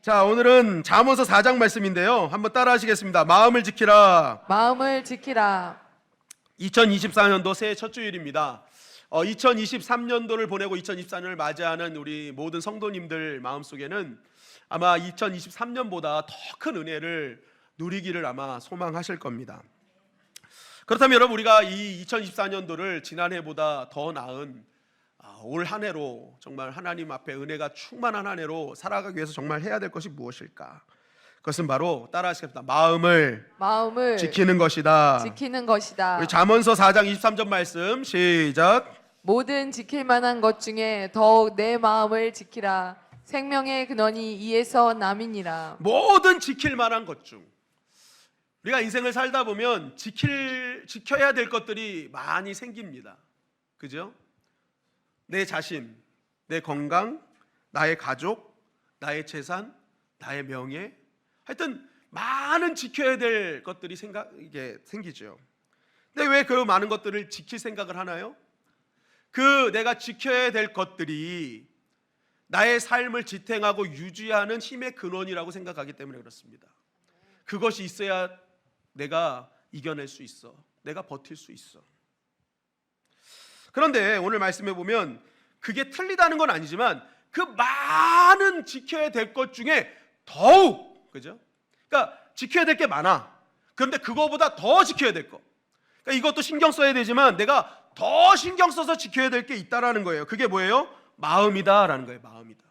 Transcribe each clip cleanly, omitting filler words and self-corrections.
자, 오늘은 잠언서 4장 말씀인데요. 한번 따라 하시겠습니다. 마음을 지키라. 마음을 지키라. 2024년도 새해 첫 주일입니다. 2023년도를 보내고 2024년을 맞이하는 우리 모든 성도님들 마음속에는 아마 2023년보다 더 큰 은혜를 누리기를 아마 소망하실 겁니다. 그렇다면 여러분, 우리가 이 2024년도를 지난해보다 더 나은 올 한 해로 정말 하나님 앞에 은혜가 충만한 한 해로 살아가기 위해서 정말 해야 될 것이 무엇일까? 그것은 바로 따라 하시겠습니다. 마음을 지키는 것이다. 지키는 것이다. 우리 잠언서 4장 23절 말씀 시작. 모든 지킬 만한 것 중에 더욱 내 마음을 지키라. 생명의 근원이 이에서 남이니라. 모든 지킬 만한 것 중, 우리가 인생을 살다 보면 지켜야 될 것들이 많이 생깁니다. 그죠? 내 자신, 내 건강, 나의 가족, 나의 재산, 나의 명예, 하여튼 많은 지켜야 될 것들이 이게 생기죠. 근데 왜 그 많은 것들을 지킬 생각을 하나요? 그 내가 지켜야 될 것들이 나의 삶을 지탱하고 유지하는 힘의 근원이라고 생각하기 때문에 그렇습니다. 그것이 있어야 내가 이겨낼 수 있어. 내가 버틸 수 있어. 그런데 오늘 말씀해 보면 그게 틀리다는 건 아니지만 그 많은 지켜야 될 것 중에 더욱, 그죠? 그러니까 지켜야 될 게 많아. 그런데 그거보다 더 지켜야 될 거. 그러니까 이것도 신경 써야 되지만 내가 더 신경 써서 지켜야 될 게 있다라는 거예요. 그게 뭐예요? 마음이다라는 거예요. 마음이다.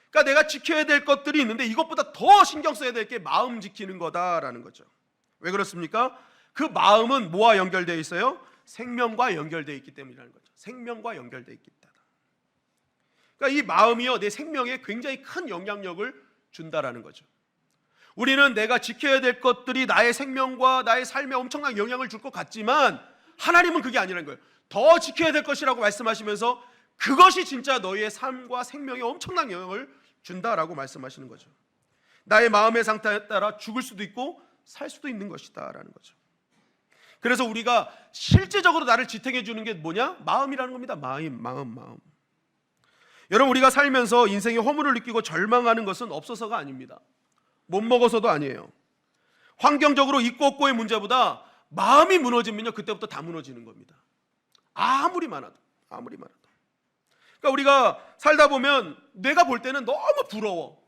그러니까 내가 지켜야 될 것들이 있는데 이것보다 더 신경 써야 될 게 마음 지키는 거다라는 거죠. 왜 그렇습니까? 그 마음은 뭐와 연결되어 있어요? 생명과 연결되어 있기 때문이라는 거죠. 생명과 연결되어 있기 때문에. 그러니까 이 마음이요, 내 생명에 굉장히 큰 영향력을 준다라는 거죠. 우리는 내가 지켜야 될 것들이 나의 생명과 나의 삶에 엄청난 영향을 줄 것 같지만 하나님은 그게 아니라는 거예요. 더 지켜야 될 것이라고 말씀하시면서 그것이 진짜 너희의 삶과 생명에 엄청난 영향을 준다라고 말씀하시는 거죠. 나의 마음의 상태에 따라 죽을 수도 있고 살 수도 있는 것이다 라는 거죠. 그래서 우리가 실제적으로 나를 지탱해 주는 게 뭐냐? 마음이라는 겁니다. 마음. 여러분, 우리가 살면서 인생의 허물을 느끼고 절망하는 것은 없어서가 아닙니다. 못 먹어서도 아니에요. 환경적으로 있고 없고의 문제보다 마음이 무너지면요, 그때부터 다 무너지는 겁니다. 아무리 많아도. 그러니까 우리가 살다 보면 내가 볼 때는 너무 부러워.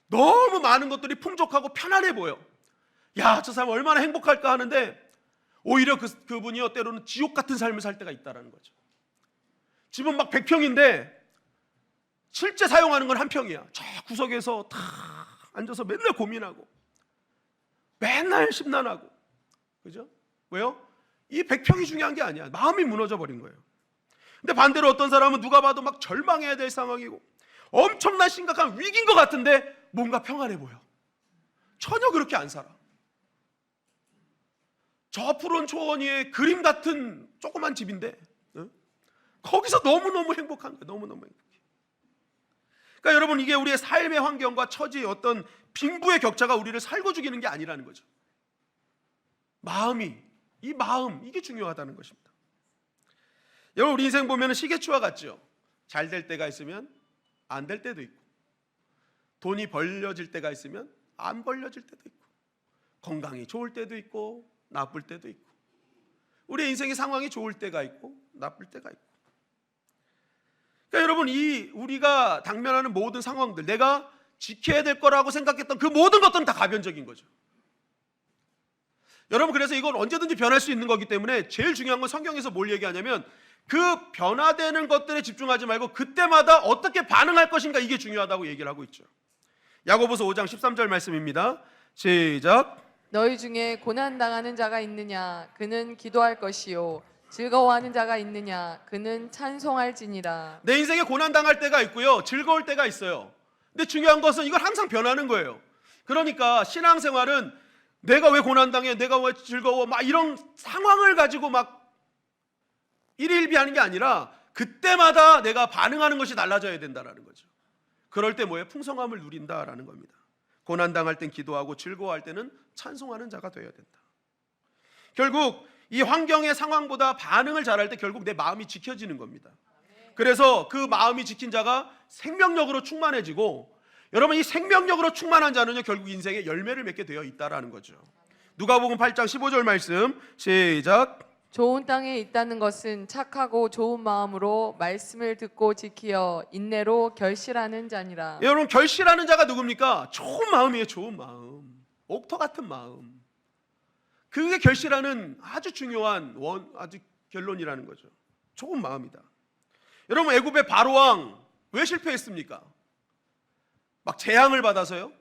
너무 많은 것들이 풍족하고 편안해 보여. 야, 저 사람 얼마나 행복할까 하는데 오히려 그분이요, 때로는 지옥 같은 삶을 살 때가 있다는 거죠. 집은 막 100평인데 실제 사용하는 건 1평이야. 저 구석에서 다 앉아서 맨날 고민하고 맨날 심란하고, 그죠? 왜요? 이 100평이 중요한 게 아니야. 마음이 무너져 버린 거예요. 근데 반대로 어떤 사람은 누가 봐도 막 절망해야 될 상황이고 엄청난 심각한 위기인 것 같은데 뭔가 평안해 보여. 전혀 그렇게 안 살아. 저 푸른 초원 위에 그림 같은 조그만 집인데 거기서 너무너무 행복한 거예요. 너무너무 행복해. 그러니까 여러분, 이게 우리의 삶의 환경과 처지의 어떤 빈부의 격차가 우리를 살고 죽이는 게 아니라는 거죠. 이 마음, 이게 중요하다는 것입니다. 여러분, 우리 인생 보면 시계추와 같죠. 잘 될 때가 있으면 안 될 때도 있고, 돈이 벌려질 때가 있으면 안 벌려질 때도 있고, 건강이 좋을 때도 있고 나쁠 때도 있고, 우리 인생의 상황이 좋을 때가 있고 나쁠 때가 있고. 그러니까 여러분, 우리가 당면하는 모든 상황들, 내가 지켜야 될 거라고 생각했던 그 모든 것들은 다 가변적인 거죠. 여러분, 그래서 이건 언제든지 변할 수 있는 거기 때문에 제일 중요한 건 성경에서 뭘 얘기하냐면 그 변화되는 것들에 집중하지 말고 그때마다 어떻게 반응할 것인가, 이게 중요하다고 얘기를 하고 있죠. 야고보서 5장 13절 말씀입니다. 시작. 너희 중에 고난당하는 자가 있느냐? 그는 기도할 것이요. 즐거워하는 자가 있느냐? 그는 찬송할지니라. 내 인생에 고난당할 때가 있고요, 즐거울 때가 있어요. 근데 중요한 것은 이걸 항상 변하는 거예요. 그러니까 신앙생활은 내가 왜 고난당해, 내가 왜 즐거워, 막 이런 상황을 가지고 막 일일비하는 게 아니라 그때마다 내가 반응하는 것이 달라져야 된다는 거죠. 그럴 때 뭐예요? 풍성함을 누린다라는 겁니다. 고난당할 땐 기도하고 즐거워할 때는 찬송하는 자가 되어야 된다. 결국 이 환경의 상황보다 반응을 잘할 때 결국 내 마음이 지켜지는 겁니다. 그래서 그 마음이 지킨 자가 생명력으로 충만해지고 여러분, 이 생명력으로 충만한 자는요 결국 인생의 열매를 맺게 되어 있다라는 거죠. 누가복음 8장 15절 말씀 시작. 좋은 땅에 있다는 것은 착하고 좋은 마음으로 말씀을 듣고 지키어 인내로 결실하는 자니라. 여러분, 결실하는 자가 누굽니까? 좋은 마음이에요. 좋은 마음, 옥토 같은 마음. 그게 결실하는 아주 중요한 아주 결론이라는 거죠. 좋은 마음이다. 여러분, 애굽의 바로왕 왜 실패했습니까? 막 재앙을 받아서요.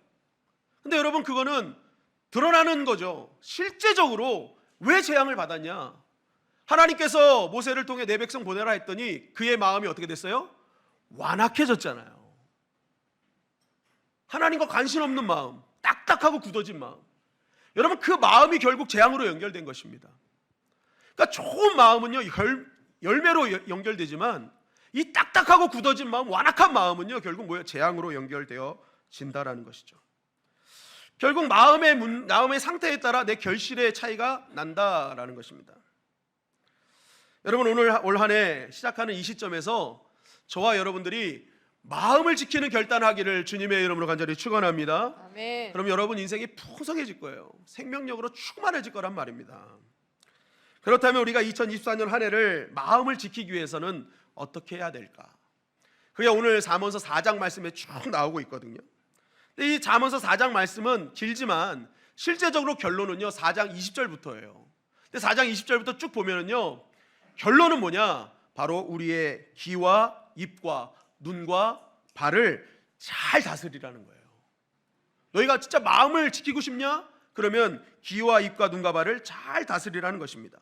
근데 여러분, 그거는 드러나는 거죠. 실제적으로 왜 재앙을 받았냐? 하나님께서 모세를 통해 내 백성 보내라 했더니 그의 마음이 어떻게 됐어요? 완악해졌잖아요. 하나님과 관심 없는 마음, 딱딱하고 굳어진 마음. 여러분, 그 마음이 결국 재앙으로 연결된 것입니다. 그러니까 좋은 마음은요 열매로 연결되지만 이 딱딱하고 굳어진 마음, 완악한 마음은요 결국 뭐예요? 재앙으로 연결되어진다라는 것이죠. 결국 마음의 상태에 따라 내 결실의 차이가 난다라는 것입니다. 여러분, 올 한 해 시작하는 이 시점에서 저와 여러분들이 마음을 지키는 결단하기를 주님의 이름으로 간절히 축원합니다. 아멘. 그럼 여러분 인생이 풍성해질 거예요. 생명력으로 충만해질 거란 말입니다. 그렇다면 우리가 2024년 한 해를 마음을 지키기 위해서는 어떻게 해야 될까? 그게 오늘 잠언서 4장 말씀에 쭉 나오고 있거든요. 근데 이 잠언서 4장 말씀은 길지만 실제적으로 결론은요 4장 20절부터예요. 근데 4장 20절부터 쭉 보면은요 결론은 뭐냐? 바로 우리의 귀와 입과 눈과 발을 잘 다스리라는 거예요. 너희가 진짜 마음을 지키고 싶냐? 그러면 귀와 입과 눈과 발을 잘 다스리라는 것입니다.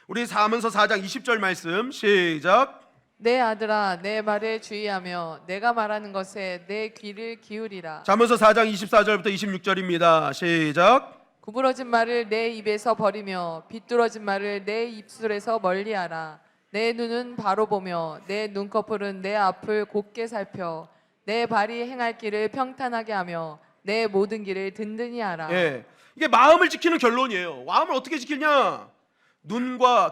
우리 잠언서 4장 20절 말씀 시작. 내 아들아 내 말에 주의하며 내가 말하는 것에 내 귀를 기울이라. 잠언서 4장 24절부터 26절입니다. 시작. 구부러진 말을 내 입에서 버리며 비뚤어진 말을 내 입술에서 멀리하라. 내 눈은 바로 보며 내 눈꺼풀은 내 앞을 곧게 살펴 내 발이 행할 길을 평탄하게 하며 내 모든 길을 든든히 하라. 예, 이게 마음을 지키는 결론이에요. 마음을 어떻게 지키냐?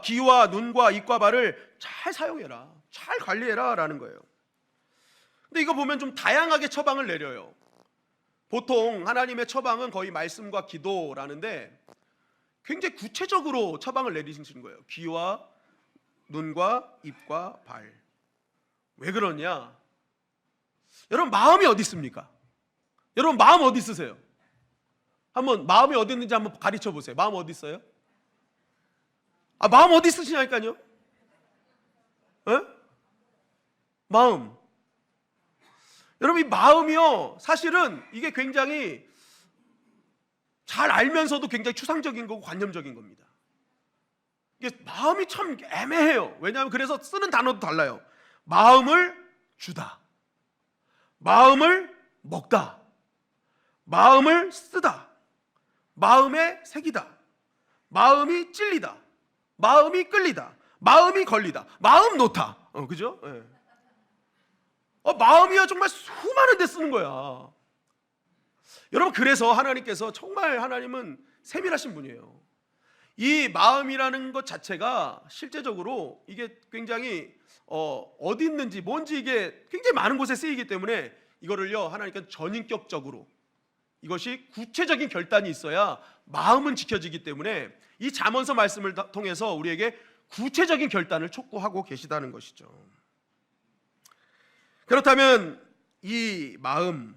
귀와 눈과 입과 발을 잘 사용해라, 잘 관리해라 라는 거예요. 근데 이거 보면 좀 다양하게 처방을 내려요. 보통 하나님의 처방은 거의 말씀과 기도라는데 굉장히 구체적으로 처방을 내리시는 거예요. 귀와 눈과 입과 발. 왜 그러냐? 여러분, 마음이 어디 있습니까? 여러분, 마음 어디 있으세요? 한번 마음이 어디 있는지 한번 가르쳐 보세요. 마음 어디 있어요? 마음 어디 있으시냐니까요? 에? 마음. 여러분, 이 마음이요 사실은 이게 굉장히 잘 알면서도 굉장히 추상적인 거고 관념적인 겁니다. 이게 마음이 참 애매해요. 왜냐하면 그래서 쓰는 단어도 달라요. 마음을 주다, 마음을 먹다, 마음을 쓰다, 마음에 새기다, 마음이 찔리다, 마음이 끌리다, 마음이 걸리다, 마음 놓다. 그죠? 예. 마음이야 정말 수많은 데 쓰는 거야. 여러분, 그래서 하나님께서 정말 하나님은 세밀하신 분이에요. 이 마음이라는 것 자체가 실제적으로 이게 굉장히 어디 있는지 뭔지 이게 굉장히 많은 곳에 쓰이기 때문에 이거를요 하나님께서 전인격적으로 이것이 구체적인 결단이 있어야 마음은 지켜지기 때문에 이 잠언서 말씀을 통해서 우리에게 구체적인 결단을 촉구하고 계시다는 것이죠. 그렇다면 이 마음을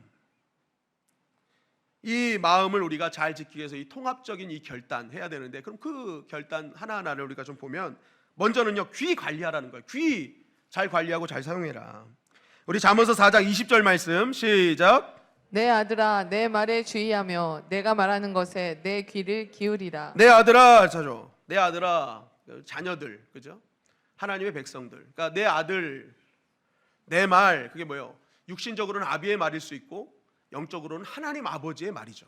우리가 잘 지키기 위해서 이 통합적인 이 결단 해야 되는데, 그럼 그 결단 하나하나를 우리가 좀 보면 먼저는요 귀 관리하라는 거예요. 귀 잘 관리하고 잘 사용해라. 우리 잠언서 4장 20절 말씀 시작. 내 아들아 내 말에 주의하며 내가 말하는 것에 내 귀를 기울이라. 내 아들아, 내 아들아, 자녀들, 그죠? 하나님의 백성들. 그러니까 내 아들, 내 말, 그게 뭐예요? 육신적으로는 아비의 말일 수 있고 영적으로는 하나님 아버지의 말이죠.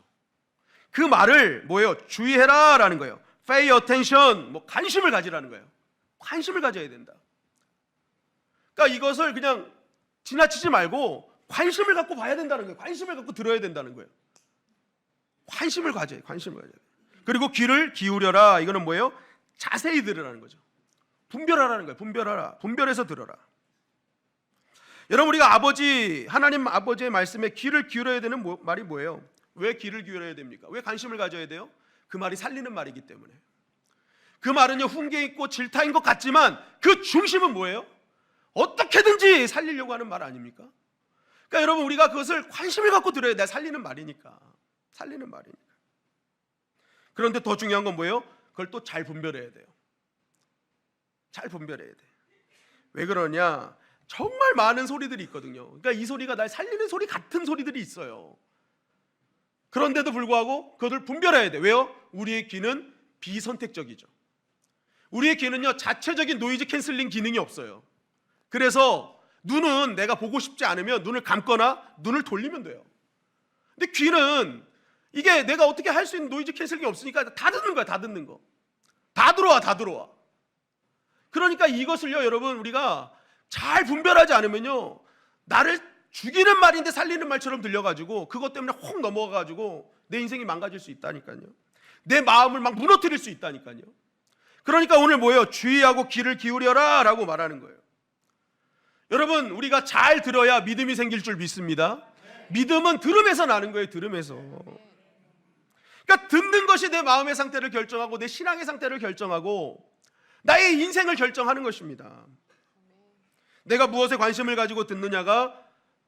그 말을 뭐예요? 주의해라라는 거예요. Pay attention, 관심을 가지라는 거예요. 관심을 가져야 된다. 그러니까 이것을 그냥 지나치지 말고 관심을 갖고 봐야 된다는 거예요. 관심을 갖고 들어야 된다는 거예요. 관심을 가져야 돼요. 그리고 귀를 기울여라. 이거는 뭐예요? 자세히 들으라는 거죠. 분별하라는 거예요. 분별해서 들어라. 여러분, 우리가 하나님 아버지의 말씀에 귀를 기울여야 되는 말이 뭐예요? 왜 귀를 기울여야 됩니까? 왜 관심을 가져야 돼요? 그 말이 살리는 말이기 때문에. 그 말은요, 훈계 있고 질타인 것 같지만 그 중심은 뭐예요? 어떻게든지 살리려고 하는 말 아닙니까? 그러니까 여러분, 우리가 그것을 관심을 갖고 들어야 돼. 살리는 말이니까. 살리는 말이니까. 그런데 더 중요한 건 뭐예요? 그걸 또 잘 분별해야 돼요. 잘 분별해야 돼. 왜 그러냐? 정말 많은 소리들이 있거든요. 그러니까 이 소리가 날 살리는 소리 같은 소리들이 있어요. 그런데도 불구하고 그것을 분별해야 돼. 왜요? 우리의 귀는 비선택적이죠. 우리의 귀는요, 자체적인 노이즈 캔슬링 기능이 없어요. 그래서 눈은 내가 보고 싶지 않으면 눈을 감거나 눈을 돌리면 돼요. 근데 귀는 이게 내가 어떻게 할 수 있는 노이즈 캔슬링이 없으니까 다 듣는 거야. 다 듣는 거. 다 들어와. 그러니까 이것을요, 여러분, 우리가 잘 분별하지 않으면요, 나를 죽이는 말인데 살리는 말처럼 들려가지고 그것 때문에 혹 넘어가가지고 내 인생이 망가질 수 있다니까요. 내 마음을 막 무너뜨릴 수 있다니까요. 그러니까 오늘 뭐예요? 주의하고 귀를 기울여라 라고 말하는 거예요. 여러분, 우리가 잘 들어야 믿음이 생길 줄 믿습니다. 믿음은 들음에서 나는 거예요. 들음에서. 그러니까 듣는 것이 내 마음의 상태를 결정하고 내 신앙의 상태를 결정하고 나의 인생을 결정하는 것입니다. 내가 무엇에 관심을 가지고 듣느냐가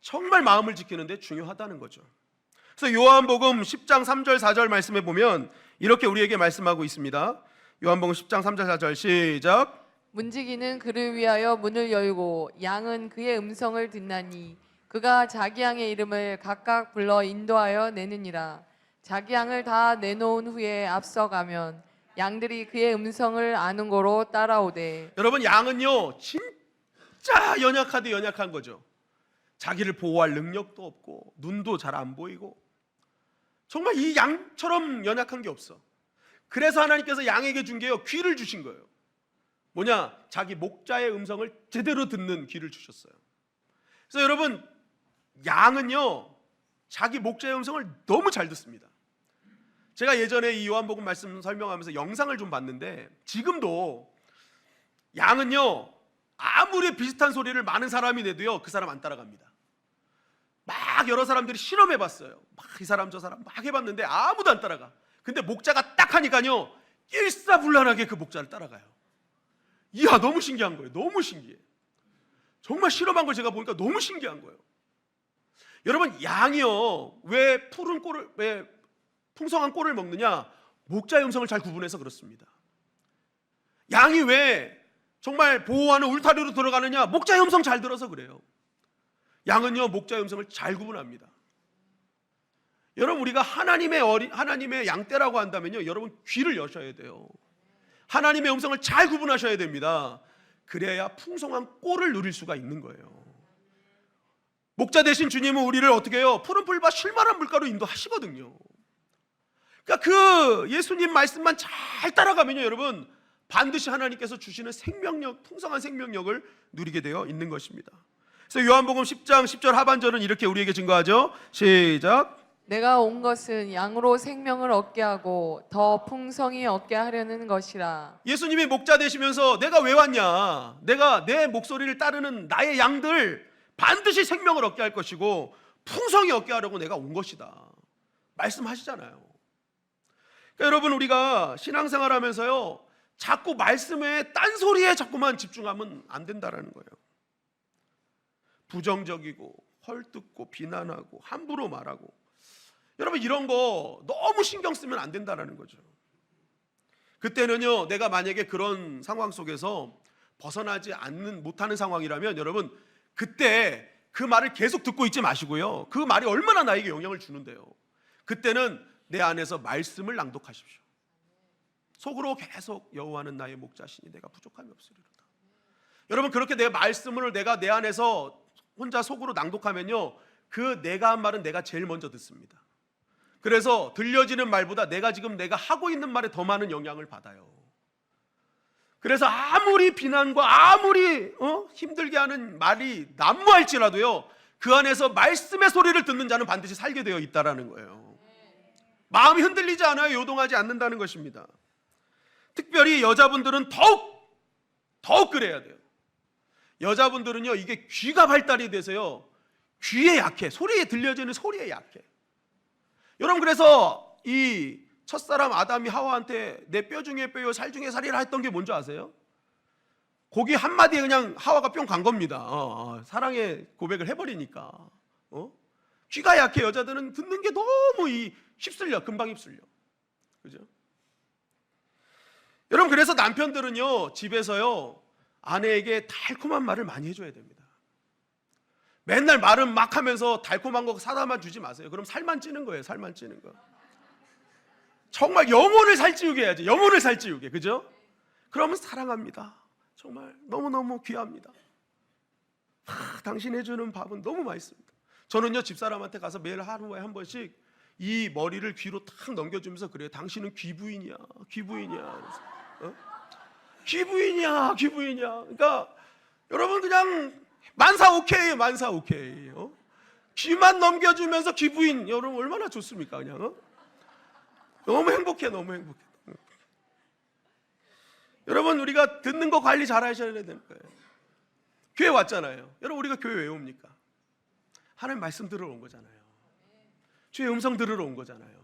정말 마음을 지키는데 중요하다는 거죠. 그래서 요한복음 10장 3절 4절 말씀에 보면 이렇게 우리에게 말씀하고 있습니다. 요한복음 10장 3절 4절 시작. 문지기는 그를 위하여 문을 열고 양은 그의 음성을 듣나니 그가 자기 양의 이름을 각각 불러 인도하여 내느니라. 자기 양을 다 내놓은 후에 앞서가면 양들이 그의 음성을 아는 고로 따라오되. 여러분, 양은요 진짜 연약한 거죠. 자기를 보호할 능력도 없고 눈도 잘 안 보이고 정말 이 양처럼 연약한 게 없어. 그래서 하나님께서 양에게 준 게요, 귀를 주신 거예요. 뭐냐? 자기 목자의 음성을 제대로 듣는 귀를 주셨어요. 그래서 여러분, 양은요 자기 목자의 음성을 너무 잘 듣습니다. 제가 예전에 이 요한복음 말씀 설명하면서 영상을 좀 봤는데 지금도 양은요 아무리 비슷한 소리를 많은 사람이 내도요 그 사람 안 따라갑니다. 막 여러 사람들이 실험해봤어요. 막 이 사람 저 사람 막 해봤는데 아무도 안 따라가. 근데 목자가 딱 하니까요 일사불란하게 그 목자를 따라가요. 이야, 너무 신기한 거예요. 너무 신기해. 정말 실험한 걸 제가 보니까 너무 신기한 거예요. 여러분, 양이요 왜 풍성한 꼴을 먹느냐? 목자의 음성을 잘 구분해서 그렇습니다. 양이 왜 정말 보호하는 울타리로 들어가느냐? 목자의 음성 잘 들어서 그래요. 양은요 목자의 음성을 잘 구분합니다. 여러분, 우리가 하나님의 양떼라고 한다면요 여러분 귀를 여셔야 돼요. 하나님의 음성을 잘 구분하셔야 됩니다. 그래야 풍성한 꼴을 누릴 수가 있는 거예요. 목자 대신 주님은 우리를 어떻게 해요? 푸른 풀과 쉴만한 물가로 인도하시거든요. 그러니까 그 예수님 말씀만 잘 따라가면요 여러분 반드시 하나님께서 주시는 생명력, 풍성한 생명력을 누리게 되어 있는 것입니다. 그래서 요한복음 10장 10절 하반절은 이렇게 우리에게 증거하죠. 시작. 내가 온 것은 양으로 생명을 얻게 하고 더 풍성히 얻게 하려는 것이라. 예수님이 목자 되시면서 내가 왜 왔냐? 내가 내 목소리를 따르는 나의 양들 반드시 생명을 얻게 할 것이고 풍성히 얻게 하려고 내가 온 것이다 말씀하시잖아요. 그러니까 여러분, 우리가 신앙생활 하면서요 자꾸 말씀에 딴소리에 자꾸만 집중하면 안 된다라는 거예요. 부정적이고 헐뜯고 비난하고 함부로 말하고 여러분 이런 거 너무 신경 쓰면 안 된다라는 거죠. 그때는요 내가 만약에 그런 상황 속에서 벗어나지 못하는 상황이라면 여러분 그때 그 말을 계속 듣고 있지 마시고요, 그 말이 얼마나 나에게 영향을 주는데요, 그때는 내 안에서 말씀을 낭독하십시오. 속으로 계속 여호와는 나의 목자시니 내가 부족함이 없으리로다. 여러분, 그렇게 내 말씀을 내가 내 안에서 혼자 속으로 낭독하면요 그 내가 한 말은 내가 제일 먼저 듣습니다. 그래서 들려지는 말보다 내가 하고 있는 말에 더 많은 영향을 받아요. 그래서 아무리 비난과 아무리 힘들게 하는 말이 난무할지라도요 그 안에서 말씀의 소리를 듣는 자는 반드시 살게 되어 있다라는 거예요. 마음이 흔들리지 않아요. 요동하지 않는다는 것입니다. 특별히 여자분들은 더욱 그래야 돼요. 여자분들은요 이게 귀가 발달이 돼서요 귀에 약해. 소리에 들려지는 소리에 약해. 여러분 그래서 이 첫사람 아담이 하와한테 내 뼈 중에 뼈요 살 중에 살이라 했던 게 뭔지 아세요? 거기 한마디에 그냥 하와가 뿅 간 겁니다. 사랑의 고백을 해버리니까. 귀가 약해. 여자들은 듣는 게 너무 휩쓸려. 금방 휩쓸려. 그죠? 여러분 그래서 남편들은요 집에서요 아내에게 달콤한 말을 많이 해줘야 됩니다. 맨날 말은 막 하면서 달콤한 거 사다만 주지 마세요. 그럼 살만 찌는 거예요. 살만 찌는 거. 정말 영혼을 살찌우게 해야지. 영혼을 살찌우게. 그죠? 그러면 사랑합니다. 정말 너무너무 귀합니다. 당신 해주는 밥은 너무 맛있습니다. 저는요 집사람한테 가서 매일 하루에 한 번씩 이 머리를 귀로 탁 넘겨주면서 그래요. 당신은 귀부인이야. 귀부인이야. 귀부인이야. 귀부인이야. 그러니까 여러분 그냥 만사 오케이. 만사 오케이. 귀만 넘겨주면서 귀부인. 여러분 얼마나 좋습니까? 그냥 너무 행복해. 너무 행복해. 여러분 우리가 듣는 거 관리 잘 하셔야 되는 거예요. 교회 왔잖아요. 여러분 우리가 교회 왜 옵니까? 하나님 말씀 들으러 온 거잖아요. 주의 음성 들으러 온 거잖아요.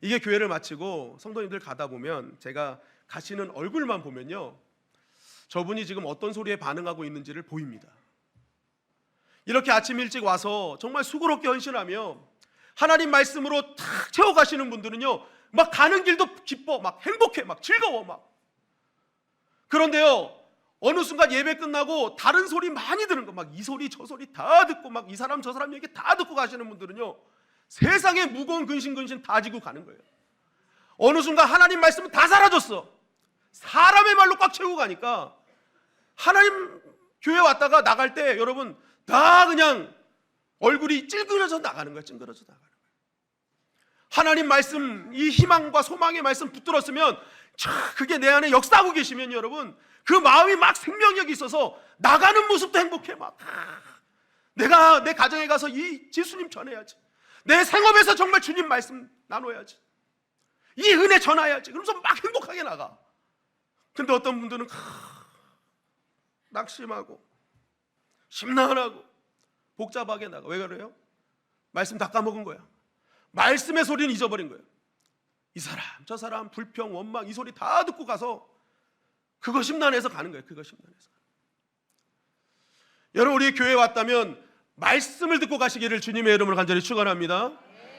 이게 교회를 마치고 성도님들 가다 보면 제가 가시는 얼굴만 보면요 저분이 지금 어떤 소리에 반응하고 있는지를 보입니다. 이렇게 아침 일찍 와서 정말 수고롭게 헌신하며 하나님 말씀으로 탁 채워가시는 분들은요 막 가는 길도 기뻐, 막 행복해, 막 즐거워 막. 그런데요 어느 순간 예배 끝나고 다른 소리 많이 들은 거 막 이 소리 저 소리 다 듣고 막 이 사람 저 사람 얘기 다 듣고 가시는 분들은요 세상에 무거운 근심 다 지고 가는 거예요. 어느 순간 하나님 말씀은 다 사라졌어. 사람의 말로 꽉 채우고 가니까 하나님 교회 왔다가 나갈 때 여러분 다 그냥 얼굴이 찔그러져 나가는 거예요. 찔그러져 나가는 거예요. 하나님 말씀 이 희망과 소망의 말씀 붙들었으면 그게 내 안에 역사하고 계시면 여러분 그 마음이 막 생명력이 있어서 나가는 모습도 행복해. 막 내가 내 가정에 가서 이 예수님 전해야지. 내 생업에서 정말 주님 말씀 나눠야지. 이 은혜 전해야지. 그러면서 막 행복하게 나가. 근데 어떤 분들은 낙심하고 심란하고 복잡하게 나가. 왜 그래요? 말씀 다 까먹은 거야. 말씀의 소리는 잊어버린 거예요. 이 사람 저 사람 불평 원망 이 소리 다 듣고 가서 그거 심란해서 가는 거예요. 그거 심란해서. 여러분 우리 교회에 왔다면 말씀을 듣고 가시기를 주님의 이름으로 간절히 축원합니다.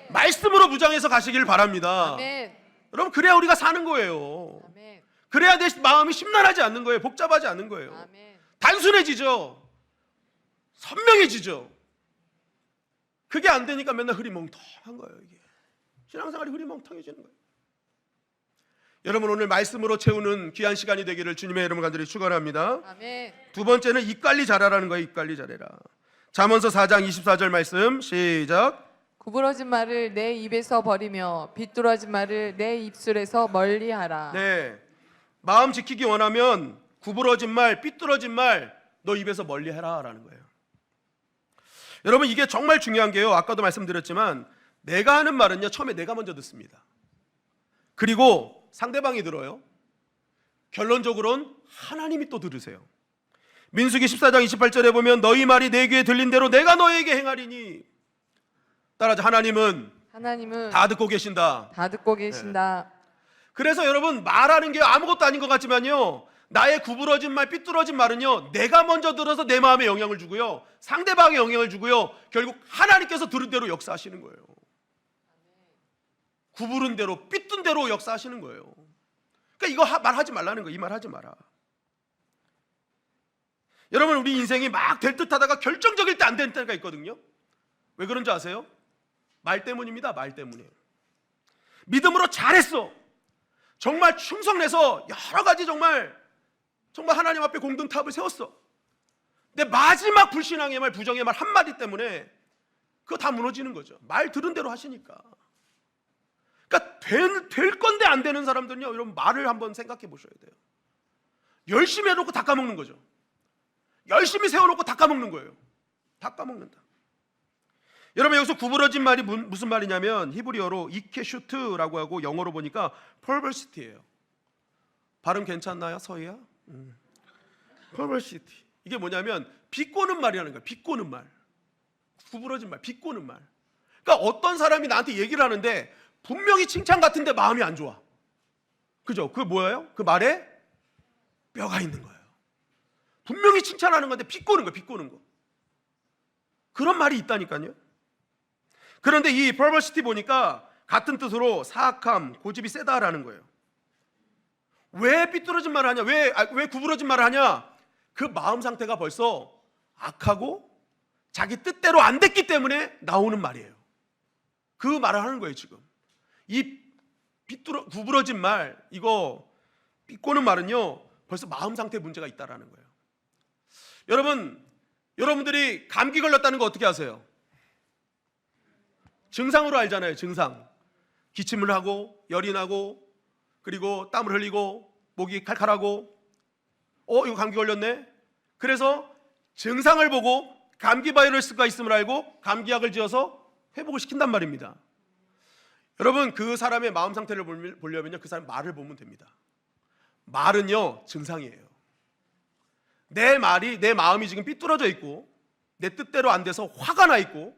말씀으로 무장해서 가시길 바랍니다. 아멘. 여러분 그래야 우리가 사는 거예요. 아멘. 그래야 내 마음이 심란하지 않는 거예요. 복잡하지 않는 거예요. 아멘. 단순해지죠. 선명해지죠. 그게 안 되니까 맨날 흐리멍텅한 거예요. 이게 신앙생활이 흐리멍텅해지는 거예요. 여러분 오늘 말씀으로 채우는 귀한 시간이 되기를 주님의 이름으로 간절히 축원합니다. 아멘. 두 번째는 입 관리 잘하라는 거예요. 입 관리 잘해라. 잠언서 4장 24절 말씀 시작. 구부러진 말을 내 입에서 버리며 비뚤어진 말을 내 입술에서 멀리하라. 네, 마음 지키기 원하면 구부러진 말, 삐뚤어진 말 너 입에서 멀리해라 라는 거예요. 여러분 이게 정말 중요한 게요. 아까도 말씀드렸지만 내가 하는 말은요 처음에 내가 먼저 듣습니다. 그리고 상대방이 들어요. 결론적으로는 하나님이 또 들으세요. 민수기 14장 28절에 보면 너희 말이 내 귀에 들린 대로 내가 너에게 행하리니. 따라하자. 하나님은 다 듣고 계신다. 다 듣고 계신다. 그래서 여러분 말하는 게 아무것도 아닌 것 같지만요 나의 구부러진 말 삐뚤어진 말은요 내가 먼저 들어서 내 마음에 영향을 주고요 상대방에 영향을 주고요 결국 하나님께서 들은 대로 역사하시는 거예요. 구부른 대로 삐뚤은 대로 역사하시는 거예요. 그러니까 이거 말하지 말라는 거예요. 이 말 하지 마라. 여러분 우리 인생이 막 될 듯 하다가 결정적일 때 안 되는 때가 있거든요. 왜 그런지 아세요? 말 때문입니다. 말 때문이에요. 믿음으로 잘했어. 정말 충성내서 여러 가지 정말 하나님 앞에 공든탑을 세웠어. 근데 마지막 불신앙의 말, 부정의 말 한마디 때문에 그거 다 무너지는 거죠. 말 들은 대로 하시니까. 그러니까 될 건데 안 되는 사람들은요 여러분 말을 한번 생각해 보셔야 돼요. 열심히 해놓고 다 까먹는 거죠. 열심히 세워놓고 다 까먹는 거예요. 다 까먹는다. 여러분 여기서 구부러진 말이 무슨 말이냐면 히브리어로 이케슈트라고 하고 영어로 보니까 perversity예요. 발음 괜찮나요? 서희야? perversity. 이게 뭐냐면 비꼬는 말이라는 거예요. 비꼬는 말. 구부러진 말, 비꼬는 말. 그러니까 어떤 사람이 나한테 얘기를 하는데 분명히 칭찬 같은데 마음이 안 좋아. 그죠? 그게 뭐예요? 그 말에 뼈가 있는 거예요. 분명히 칭찬하는 건데 비꼬는 거, 비꼬는 거. 그런 말이 있다니까요. 그런데 이 perversity 보니까 같은 뜻으로 사악함, 고집이 세다라는 거예요. 왜 삐뚤어진 말을 하냐? 왜 구부러진 말을 하냐? 그 마음 상태가 벌써 악하고 자기 뜻대로 안 됐기 때문에 나오는 말이에요. 그 말을 하는 거예요, 지금. 이 구부러진 말, 이거 삐꼬는 말은요, 벌써 마음 상태에 문제가 있다라는 거예요. 여러분들이 감기 걸렸다는 거 어떻게 아세요? 증상으로 알잖아요, 증상. 기침을 하고, 열이 나고, 그리고 땀을 흘리고, 목이 칼칼하고, 이거 감기 걸렸네? 그래서 증상을 보고 감기 바이러스가 있음을 알고 감기약을 지어서 회복을 시킨단 말입니다. 여러분, 그 사람의 마음 상태를 보려면요, 그 사람 말을 보면 됩니다. 말은요, 증상이에요. 내 마음이 지금 삐뚤어져 있고 내 뜻대로 안 돼서 화가 나 있고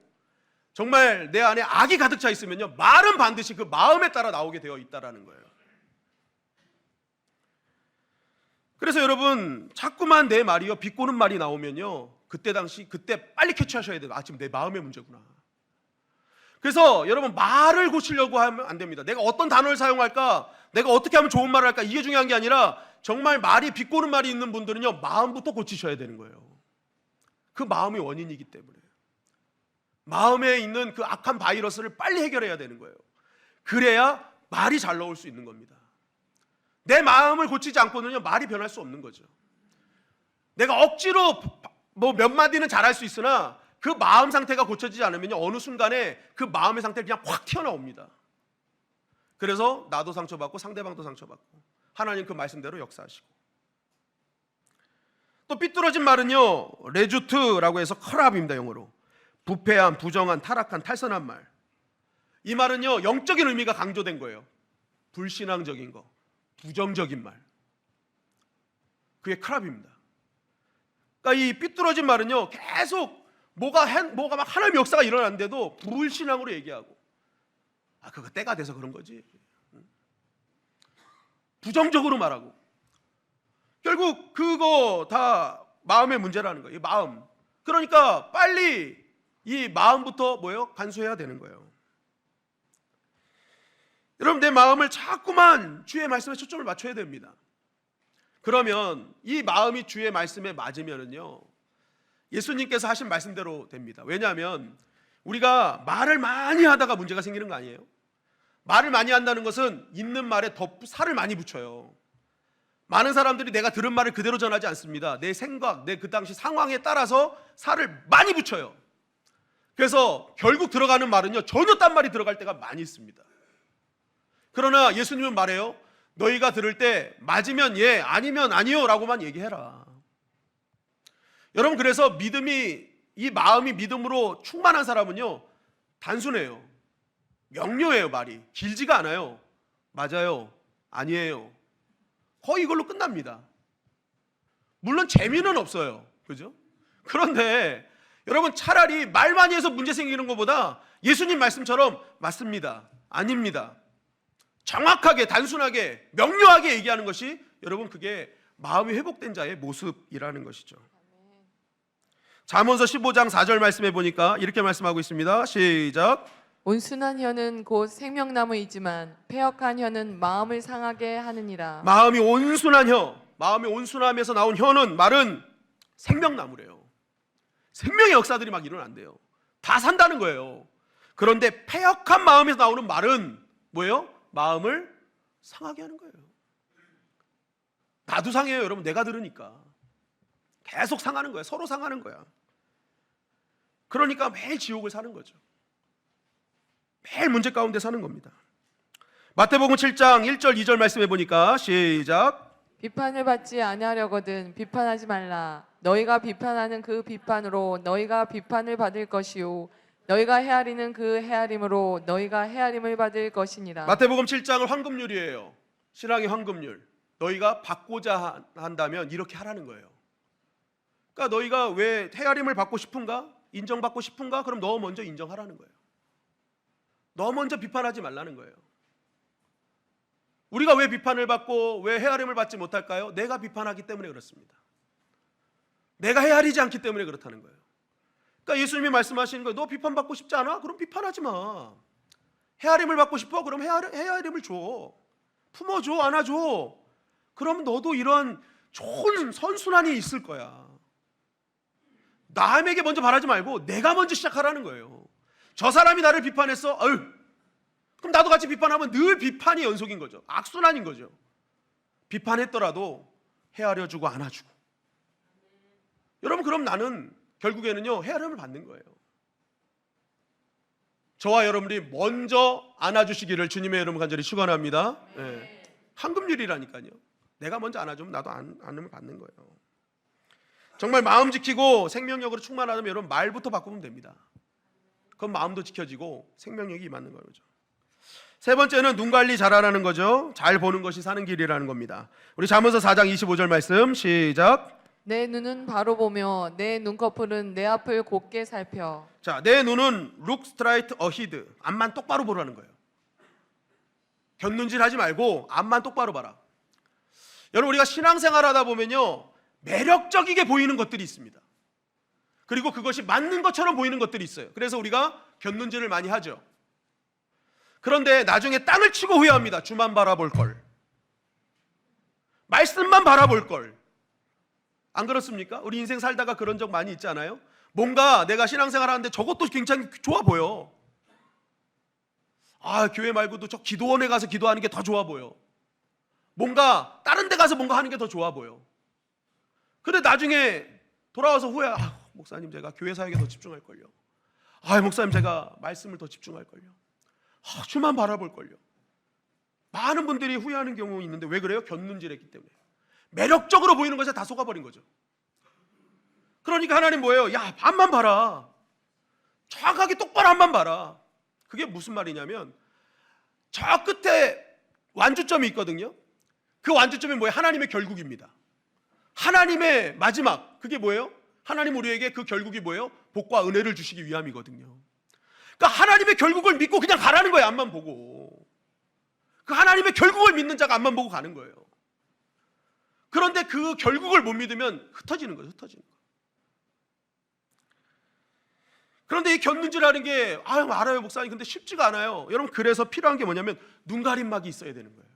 정말 내 안에 악이 가득 차 있으면요, 말은 반드시 그 마음에 따라 나오게 되어 있다라는 거예요. 그래서 여러분, 자꾸만 내 말이요, 비꼬는 말이 나오면요, 그때 빨리 캐치하셔야 돼요. 지금 내 마음의 문제구나. 그래서 여러분, 말을 고치려고 하면 안 됩니다. 내가 어떤 단어를 사용할까, 내가 어떻게 하면 좋은 말을 할까, 이게 중요한 게 아니라 정말 말이 비꼬는 말이 있는 분들은요, 마음부터 고치셔야 되는 거예요. 그 마음이 원인이기 때문에. 마음에 있는 그 악한 바이러스를 빨리 해결해야 되는 거예요. 그래야 말이 잘 나올 수 있는 겁니다. 내 마음을 고치지 않고는요, 말이 변할 수 없는 거죠. 내가 억지로 몇 마디는 잘할 수 있으나 그 마음 상태가 고쳐지지 않으면요, 어느 순간에 그 마음의 상태가 그냥 확 튀어나옵니다. 그래서 나도 상처받고 상대방도 상처받고 하나님 그 말씀대로 역사하시고. 또 삐뚤어진 말은요, 레주트라고 해서 커랍입니다, 영어로. 부패한, 부정한, 타락한, 탈선한 말. 이 말은요, 영적인 의미가 강조된 거예요. 불신앙적인 거, 부정적인 말. 그게 크랍입니다. 그러니까 이 삐뚤어진 말은요, 계속 뭐가 막 하나님의 역사가 일어났는데도 불신앙으로 얘기하고, 그거 때가 돼서 그런 거지. 부정적으로 말하고. 결국 그거 다 마음의 문제라는 거예요. 이 마음. 그러니까 빨리 이 마음부터 뭐예요? 간수해야 되는 거예요. 여러분, 내 마음을 자꾸만 주의 말씀에 초점을 맞춰야 됩니다. 그러면 이 마음이 주의 말씀에 맞으면은요, 예수님께서 하신 말씀대로 됩니다. 왜냐하면 우리가 말을 많이 하다가 문제가 생기는 거 아니에요? 말을 많이 한다는 것은 있는 말에 더 살을 많이 붙여요. 많은 사람들이 내가 들은 말을 그대로 전하지 않습니다. 내 생각, 내 그 당시 상황에 따라서 살을 많이 붙여요. 그래서 결국 들어가는 말은요, 전혀 딴 말이 들어갈 때가 많이 있습니다. 그러나 예수님은 말해요. 너희가 들을 때 맞으면 예, 아니면 아니요 라고만 얘기해라. 여러분, 그래서 이 마음이 믿음으로 충만한 사람은요, 단순해요. 명료해요. 말이 길지가 않아요. 맞아요, 아니에요, 거의 이걸로 끝납니다. 물론 재미는 없어요, 그죠? 그런데 여러분, 차라리 말 많이 해서 문제 생기는 것보다 예수님 말씀처럼 맞습니다, 아닙니다, 정확하게, 단순하게, 명료하게 얘기하는 것이 여러분, 그게 마음이 회복된 자의 모습이라는 것이죠. 잠언서 15장 4절 말씀해 보니까 이렇게 말씀하고 있습니다. 시작. 온순한 혀는 곧 생명나무이지만 패역한 혀는 마음을 상하게 하느니라. 마음이 온순한 혀, 마음이 온순함에서 나온 혀는, 말은 생명나무래요. 생명의 역사들이 막 일어난대요. 다 산다는 거예요. 그런데 패역한 마음에서 나오는 말은 뭐예요? 마음을 상하게 하는 거예요. 나도 상해요, 여러분. 내가 들으니까 계속 상하는 거야. 서로 상하는 거야. 그러니까 매일 지옥을 사는 거죠. 매일 문제 가운데 사는 겁니다. 마태복음 7장 1절 2절 말씀해 보니까 시작. 비판을 받지 아니하려거든 비판하지 말라. 너희가 비판하는 그 비판으로 너희가 비판을 받을 것이요 너희가 헤아리는 그 헤아림으로 너희가 헤아림을 받을 것이니라. 마태복음 7장은 황금률이에요. 신앙의 황금률. 너희가 받고자 한다면 이렇게 하라는 거예요. 그러니까 너희가 왜 헤아림을 받고 싶은가? 인정받고 싶은가? 그럼 너 먼저 인정하라는 거예요. 너 먼저 비판하지 말라는 거예요. 우리가 왜 비판을 받고 왜 헤아림을 받지 못할까요? 내가 비판하기 때문에 그렇습니다. 내가 헤아리지 않기 때문에 그렇다는 거예요. 그러니까 예수님이 말씀하시는 거예요. 너 비판받고 싶지 않아? 그럼 비판하지 마. 헤아림을 받고 싶어? 그럼 헤아림을 줘. 품어줘, 안아줘. 그럼 너도 이런 좋은 선순환이 있을 거야. 남에게 먼저 바라지 말고 내가 먼저 시작하라는 거예요. 저 사람이 나를 비판했어. 아유, 그럼 나도 같이 비판하면 늘 비판이 연속인 거죠. 악순환인 거죠. 비판했더라도 헤아려주고 안아주고. 여러분, 그럼 나는 결국에는요 헤아림을 받는 거예요. 저와 여러분이 먼저 안아주시기를 주님의 이름으로 간절히 축원합니다. 네. 황금률이라니까요. 내가 먼저 안아주면 나도 안음을 받는 거예요. 정말 마음 지키고 생명력으로 충만하다면 여러분 말부터 바꾸면 됩니다. 그럼 마음도 지켜지고 생명력이 임하는 거죠. 세 번째는 눈 관리 잘하라는 거죠. 잘 보는 것이 사는 길이라는 겁니다. 우리 잠언서 4장 25절 말씀 시작. 내 눈은 바로 보며 내 눈꺼풀은 내 앞을 곱게 살펴. 자, 내 눈은 look straight ahead. 앞만 똑바로 보라는 거예요. 곁눈질 하지 말고 앞만 똑바로 봐라. 여러분, 우리가 신앙생활 하다 보면요 매력적이게 보이는 것들이 있습니다. 그리고 그것이 맞는 것처럼 보이는 것들이 있어요. 그래서 우리가 곁눈질을 많이 하죠. 그런데 나중에 땅을 치고 후회합니다. 주만 바라볼 걸, 말씀만 바라볼 걸. 안 그렇습니까? 우리 인생 살다가 그런 적 많이 있잖아요. 뭔가 내가 신앙생활 하는데 저것도 굉장히 좋아 보여. 아, 교회 말고도 저 기도원에 가서 기도하는 게 더 좋아 보여. 뭔가 다른 데 가서 뭔가 하는 게 더 좋아 보여. 근데 나중에 돌아와서 후회. 아, 목사님 제가 교회 사역에 더 집중할 걸요. 아, 목사님 제가 말씀을 더 집중할 걸요. 아, 주만 바라볼 걸요. 많은 분들이 후회하는 경우 있는데 왜 그래요? 곁눈질했기 때문에. 매력적으로 보이는 것에 다 속아버린 거죠. 그러니까 하나님 뭐예요? 야, 앞만 봐라. 정확하게 똑바로 앞만 봐라. 그게 무슨 말이냐면 저 끝에 완주점이 있거든요. 그 완주점이 뭐예요? 하나님의 결국입니다. 하나님의 마지막. 그게 뭐예요? 하나님 우리에게 그 결국이 뭐예요? 복과 은혜를 주시기 위함이거든요. 그러니까 하나님의 결국을 믿고 그냥 가라는 거예요. 앞만 보고. 그 하나님의 결국을 믿는 자가 앞만 보고 가는 거예요. 그런데 그 결국을 못 믿으면 흩어지는 거죠. 흩어지는 거. 그런데 이 곁눈질하는 게 알아요 목사님. 근데 쉽지가 않아요. 여러분, 그래서 필요한 게 뭐냐면 눈 가림막이 있어야 되는 거예요.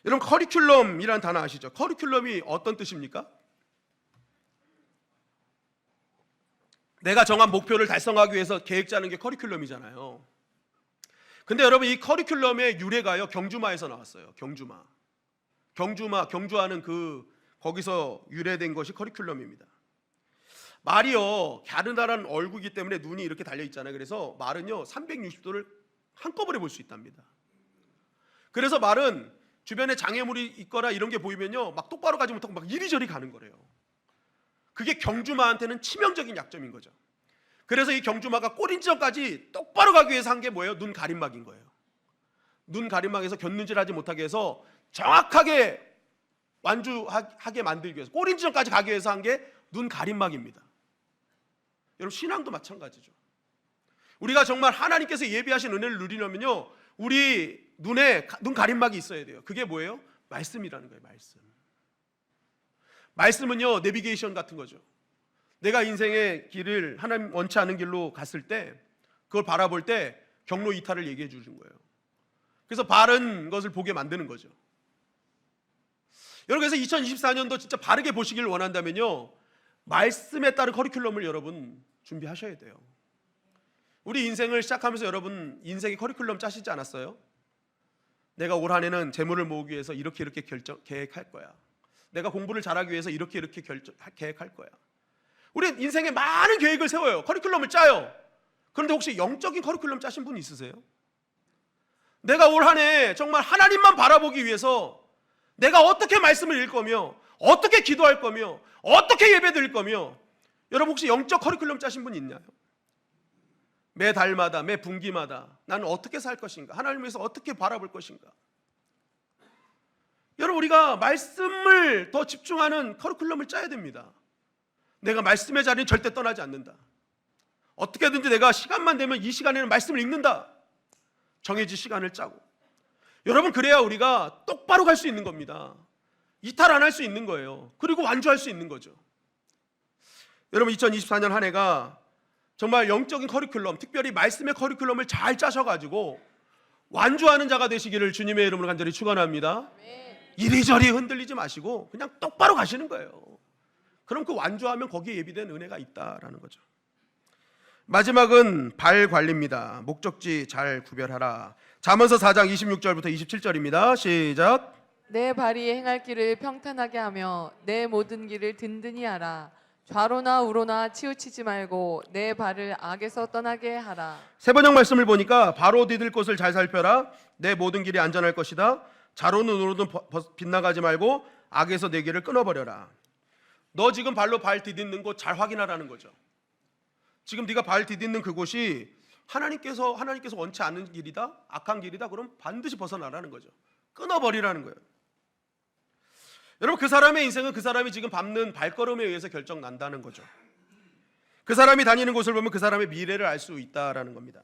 여러분, 커리큘럼이라는 단어 아시죠? 커리큘럼이 어떤 뜻입니까? 내가 정한 목표를 달성하기 위해서 계획 짜는 게 커리큘럼이잖아요. 근데 여러분, 이 커리큘럼의 유래가요 경주마에서 나왔어요. 경주하는 거기서 유래된 것이 커리큘럼입니다. 말이요 갸르다란 얼굴이기 때문에 눈이 이렇게 달려 있잖아요. 그래서 말은요 360도를 한꺼번에 볼 수 있답니다. 그래서 말은 주변에 장애물이 있거나 이런 게 보이면요 막 똑바로 가지 못하고 막 이리저리 가는 거래요. 그게 경주마한테는 치명적인 약점인 거죠. 그래서 이 경주마가 꼬린지점까지 똑바로 가기 위해서 한 게 뭐예요? 눈 가림막인 거예요. 눈 가림막에서 곁눈질하지 못하게 해서 정확하게 완주하게 만들기 위해서, 꼬린지점까지 가기 위해서 한 게 눈 가림막입니다. 여러분, 신앙도 마찬가지죠. 우리가 정말 하나님께서 예비하신 은혜를 누리려면요 우리 눈에 눈 가림막이 있어야 돼요. 그게 뭐예요? 말씀이라는 거예요. 말씀은요 내비게이션 같은 거죠. 내가 인생의 길을 하나님 원치 않은 길로 갔을 때 그걸 바라볼 때 경로 이탈을 얘기해 주는 거예요. 그래서 바른 것을 보게 만드는 거죠. 여러분, 그래서 2024년도 진짜 바르게 보시길 원한다면요 말씀에 따른 커리큘럼을 여러분 준비하셔야 돼요. 우리 인생을 시작하면서 여러분 인생의 커리큘럼 짜시지 않았어요? 내가 올 한 해는 재물을 모으기 위해서 이렇게 계획할 거야. 내가 공부를 잘하기 위해서 이렇게 계획할 거야. 우리 인생에 많은 계획을 세워요. 커리큘럼을 짜요. 그런데 혹시 영적인 커리큘럼 짜신 분 있으세요? 내가 올 한 해 정말 하나님만 바라보기 위해서 내가 어떻게 말씀을 읽을 거며 어떻게 기도할 거며 어떻게 예배드릴 거며, 여러분 혹시 영적 커리큘럼 짜신 분 있나요? 매 달마다 매 분기마다 나는 어떻게 살 것인가, 하나님을 위해서 어떻게 바라볼 것인가. 여러분, 우리가 말씀을 더 집중하는 커리큘럼을 짜야 됩니다. 내가 말씀의 자리는 절대 떠나지 않는다. 어떻게든지 내가 시간만 되면 이 시간에는 말씀을 읽는다. 정해진 시간을 짜고. 여러분, 그래야 우리가 똑바로 갈 수 있는 겁니다. 이탈 안 할 수 있는 거예요. 그리고 완주할 수 있는 거죠. 여러분, 2024년 한 해가 정말 영적인 커리큘럼, 특별히 말씀의 커리큘럼을 잘 짜셔가지고 완주하는 자가 되시기를 주님의 이름으로 간절히 축원합니다. 이리저리 흔들리지 마시고 그냥 똑바로 가시는 거예요. 그럼 그 완주하면 거기에 예비된 은혜가 있다라는 거죠. 마지막은 발 관리입니다. 목적지 잘 구별하라. 잠언서 4장 26절부터 27절입니다. 시작. 내 발이 행할 길을 평탄하게 하며 내 모든 길을 든든히 하라. 좌로나 우로나 치우치지 말고 내 발을 악에서 떠나게 하라. 세 번역 말씀을 보니까 바로 디딜 곳을 잘 살펴라. 내 모든 길이 안전할 것이다. 좌로는 우로는 빗나가지 말고 악에서 내 길을 끊어버려라. 너 지금 발로 발 디딛는 곳 잘 확인하라는 거죠. 지금 네가 발 디딛는 그곳이 하나님께서 원치 않는 길이다, 악한 길이다, 그럼 반드시 벗어나라는 거죠. 끊어버리라는 거예요. 여러분, 그 사람의 인생은 그 사람이 지금 밟는 발걸음에 의해서 결정난다는 거죠. 그 사람이 다니는 곳을 보면 그 사람의 미래를 알 수 있다라는 겁니다.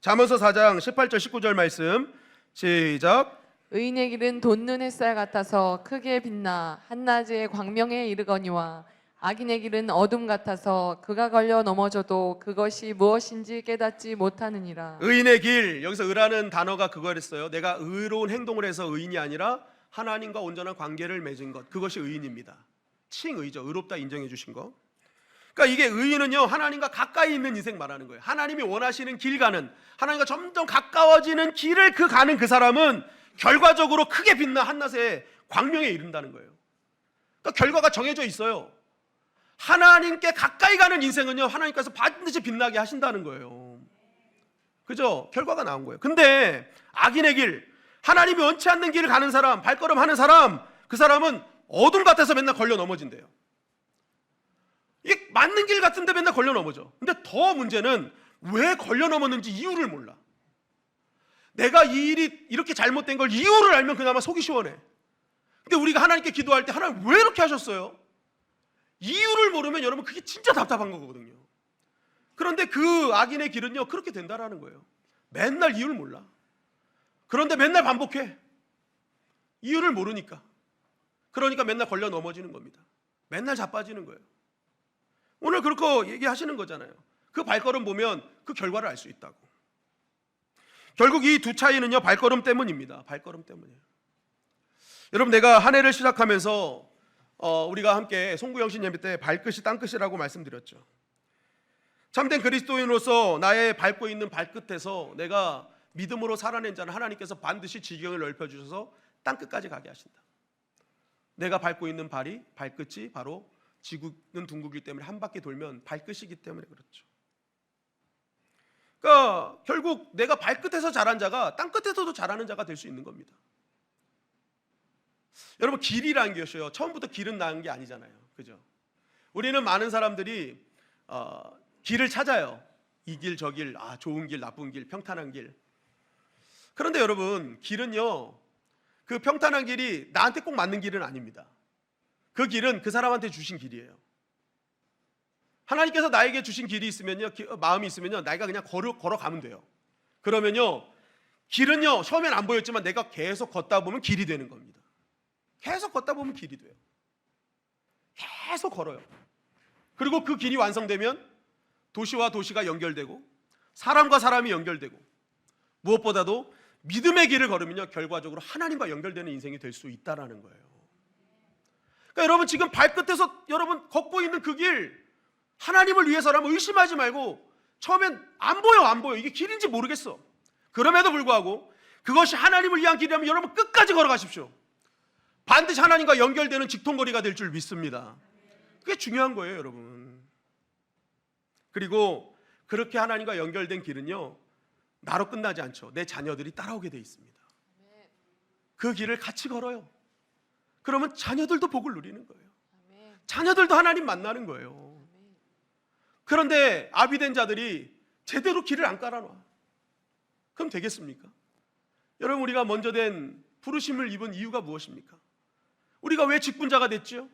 잠언서 4장 18절 19절 말씀 시작. 의인의 길은 돋는 햇살 같아서 크게 빛나 한낮의 광명에 이르거니와 악인의 길은 어둠 같아서 그가 걸려 넘어져도 그것이 무엇인지 깨닫지 못하느니라. 의인의 길, 여기서 의라는 단어가 그거였어요. 내가 의로운 행동을 해서 의인이 아니라 하나님과 온전한 관계를 맺은 것, 그것이 의인입니다. 칭의죠. 의롭다 인정해 주신 거. 그러니까 이게 의인은요, 하나님과 가까이 있는 인생 말하는 거예요. 하나님이 원하시는 길 가는, 하나님과 점점 가까워지는 길을 가는 그 사람은 결과적으로 크게 빛나 한낮의 광명에 이른다는 거예요. 그러니까 결과가 정해져 있어요. 하나님께 가까이 가는 인생은요, 하나님께서 반드시 빛나게 하신다는 거예요. 그죠? 결과가 나온 거예요. 근데 악인의 길, 하나님이 원치 않는 길을 가는 사람, 발걸음 하는 사람, 그 사람은 어둠 같아서 맨날 걸려 넘어진대요. 이게 맞는 길 같은데 맨날 걸려 넘어져. 근데 더 문제는 왜 걸려 넘었는지 이유를 몰라. 내가 이 일이 이렇게 잘못된 걸 이유를 알면 그나마 속이 시원해. 근데 우리가 하나님께 기도할 때 하나님 왜 이렇게 하셨어요? 이유를 모르면 여러분 그게 진짜 답답한 거거든요. 그런데 그 악인의 길은요, 그렇게 된다라는 거예요. 맨날 이유를 몰라. 그런데 맨날 반복해. 이유를 모르니까. 그러니까 맨날 걸려 넘어지는 겁니다. 맨날 자빠지는 거예요. 오늘 그렇게 얘기하시는 거잖아요. 그 발걸음 보면 그 결과를 알 수 있다고. 결국 이 두 차이는요, 발걸음 때문입니다. 발걸음 때문이에요. 여러분, 내가 한 해를 시작하면서 우리가 함께 송구영신 예배 때 발끝이 땅끝이라고 말씀드렸죠. 참된 그리스도인으로서 나의 밟고 있는 발끝에서 내가 믿음으로 살아낸 자는 하나님께서 반드시 지경을 넓혀주셔서 땅끝까지 가게 하신다. 내가 밟고 있는 발끝이 바로 지구는 둥글기 때문에 한 바퀴 돌면 발끝이기 때문에 그렇죠. 그러니까 결국 내가 발끝에서 자란 자가 땅끝에서도 자라는 자가 될 수 있는 겁니다. 여러분, 길이라는 것이요, 처음부터 길은 나은 게 아니잖아요. 그죠? 우리는 많은 사람들이 길을 찾아요. 이 길, 저 길, 좋은 길, 나쁜 길, 평탄한 길. 그런데 여러분, 길은요, 그 평탄한 길이 나한테 꼭 맞는 길은 아닙니다. 그 길은 그 사람한테 주신 길이에요. 하나님께서 나에게 주신 길이 있으면요, 마음이 있으면요, 내가 그냥 걸어가면 돼요. 그러면요, 길은요, 처음엔 안 보였지만 내가 계속 걷다 보면 길이 되는 겁니다. 계속 걷다 보면 길이 돼요. 계속 걸어요. 그리고 그 길이 완성되면 도시와 도시가 연결되고 사람과 사람이 연결되고 무엇보다도 믿음의 길을 걸으면요, 결과적으로 하나님과 연결되는 인생이 될 수 있다라는 거예요. 그러니까 여러분, 지금 발끝에서 여러분 걷고 있는 그 길, 하나님을 위해서라면 의심하지 말고, 처음엔 안 보여. 이게 길인지 모르겠어. 그럼에도 불구하고 그것이 하나님을 위한 길이라면 여러분 끝까지 걸어가십시오. 반드시 하나님과 연결되는 직통거리가 될 줄 믿습니다. 그게 중요한 거예요, 여러분. 그리고 그렇게 하나님과 연결된 길은요, 나로 끝나지 않죠. 내 자녀들이 따라오게 돼 있습니다. 그 길을 같이 걸어요. 그러면 자녀들도 복을 누리는 거예요. 자녀들도 하나님 만나는 거예요. 그런데 아비된 자들이 제대로 길을 안 깔아놔. 그럼 되겠습니까? 여러분, 우리가 먼저 된 부르심을 입은 이유가 무엇입니까? 우리가 왜 직분자가 됐죠?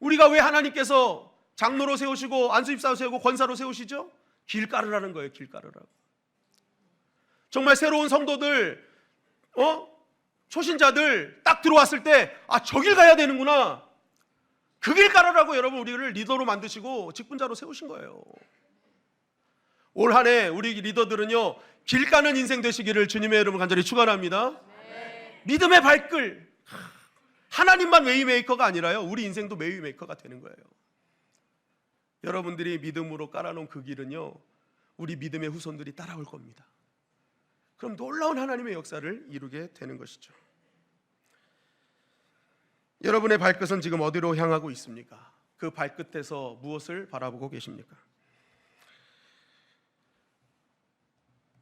우리가 왜 하나님께서 장로로 세우시고 안수집사로 세우고 권사로 세우시죠? 길 깔으라는 거예요. 길 깔으라고. 정말 새로운 성도들, 초신자들 딱 들어왔을 때 저 길 가야 되는구나. 그 길 깔으라고 여러분 우리를 리더로 만드시고 직분자로 세우신 거예요. 올 한 해 우리 리더들은요, 길 가는 인생 되시기를 주님의 이름으로 간절히 축원합니다. 믿음의 발길, 하나님만 웨이메이커가 아니라요, 우리 인생도 웨이메이커가 되는 거예요. 여러분들이 믿음으로 깔아놓은 그 길은요, 우리 믿음의 후손들이 따라올 겁니다. 그럼 놀라운 하나님의 역사를 이루게 되는 것이죠. 여러분의 발끝은 지금 어디로 향하고 있습니까? 그 발끝에서 무엇을 바라보고 계십니까?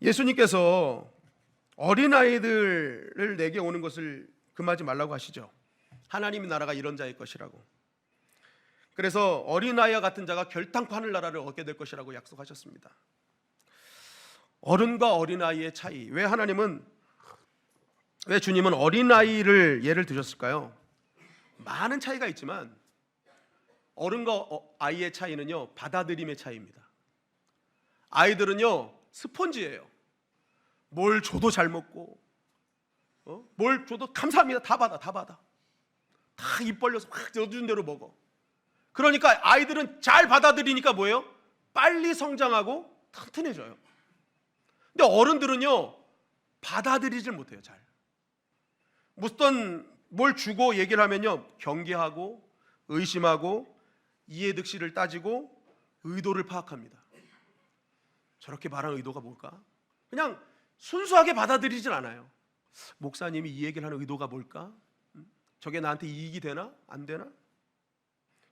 예수님께서 어린아이들을 내게 오는 것을 금하지 말라고 하시죠. 하나님의 나라가 이런 자의 것이라고. 그래서 어린아이와 같은 자가 결탄코 하늘나라를 얻게 될 것이라고 약속하셨습니다. 어른과 어린아이의 차이, 왜 주님은 어린아이를 예를 드셨을까요? 많은 차이가 있지만 어른과 아이의 차이는요, 받아들임의 차이입니다. 아이들은요, 스폰지예요. 뭘 줘도 잘 먹고, 뭘 줘도 감사합니다. 다 받아. 다 입 벌려서 확 넣어준 대로 먹어. 그러니까 아이들은 잘 받아들이니까 뭐예요? 빨리 성장하고 튼튼해져요. 근데 어른들은요, 받아들이질 못해요. 잘. 무슨 뭘 주고 얘기를 하면요, 경계하고 의심하고 이해득실을 따지고 의도를 파악합니다. 저렇게 말한 의도가 뭘까? 그냥 순수하게 받아들이질 않아요. 목사님이 이 얘기를 하는 의도가 뭘까? 저게 나한테 이익이 되나? 안 되나?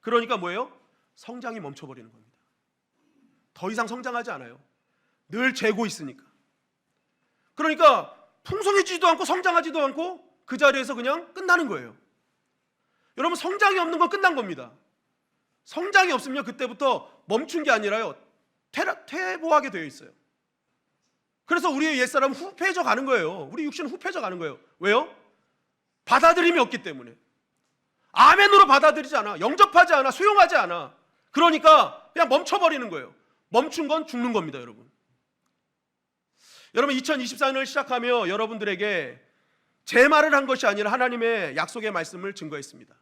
그러니까 뭐예요? 성장이 멈춰버리는 겁니다. 더 이상 성장하지 않아요. 늘 재고 있으니까. 그러니까 풍성해지지도 않고 성장하지도 않고 그 자리에서 그냥 끝나는 거예요. 여러분, 성장이 없는 건 끝난 겁니다. 성장이 없으면 그때부터 멈춘 게 아니라요, 퇴보하게 되어 있어요. 그래서 우리의 옛사람은 후패해져 가는 거예요. 우리 육신은 후패해져 가는 거예요. 왜요? 받아들임이 없기 때문에. 아멘으로 받아들이지 않아. 영접하지 않아. 수용하지 않아. 그러니까 그냥 멈춰버리는 거예요. 멈춘 건 죽는 겁니다, 여러분. 여러분, 2024년을 시작하며 여러분들에게 제 말을 한 것이 아니라 하나님의 약속의 말씀을 증거했습니다.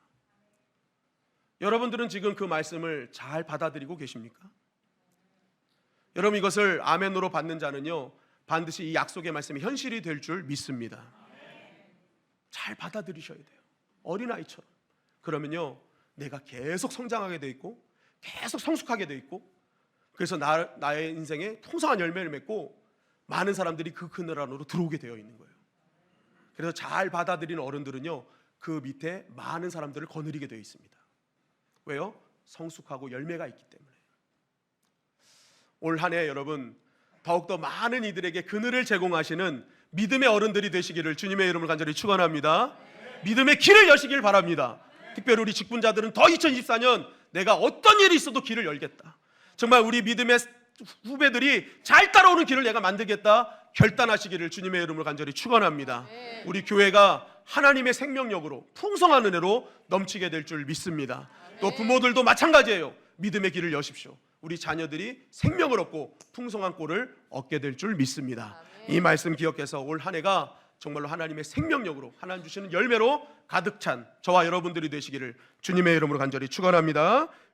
여러분들은 지금 그 말씀을 잘 받아들이고 계십니까? 여러분, 이것을 아멘으로 받는 자는요, 반드시 이 약속의 말씀이 현실이 될 줄 믿습니다. 잘 받아들이셔야 돼요. 어린아이처럼. 그러면요, 내가 계속 성장하게 돼 있고 계속 성숙하게 돼 있고, 그래서 나의 인생에 풍성한 열매를 맺고 많은 사람들이 그 그늘 안으로 들어오게 되어 있는 거예요. 그래서 잘 받아들이는 어른들은요, 그 밑에 많은 사람들을 거느리게 되어 있습니다. 왜요? 성숙하고 열매가 있기 때문에. 올 한 해 여러분, 더욱더 많은 이들에게 그늘을 제공하시는 믿음의 어른들이 되시기를 주님의 이름을 간절히 축원합니다. 믿음의 길을 여시길 바랍니다. 특별히 우리 직분자들은 더 2024년 내가 어떤 일이 있어도 길을 열겠다. 정말 우리 믿음의 후배들이 잘 따라오는 길을 내가 만들겠다 결단하시기를 주님의 이름으로 간절히 축원합니다. 우리 교회가 하나님의 생명력으로 풍성한 은혜로 넘치게 될 줄 믿습니다. 또 부모들도 마찬가지예요. 믿음의 길을 여십시오. 우리 자녀들이 생명을 얻고 풍성한 꼴을 얻게 될 줄 믿습니다. 이 말씀 기억해서 올 한 해가 정말로 하나님의 생명력으로, 하나님 주시는 열매로 가득 찬 저와 여러분들이 되시기를 주님의 이름으로 간절히 축원합니다.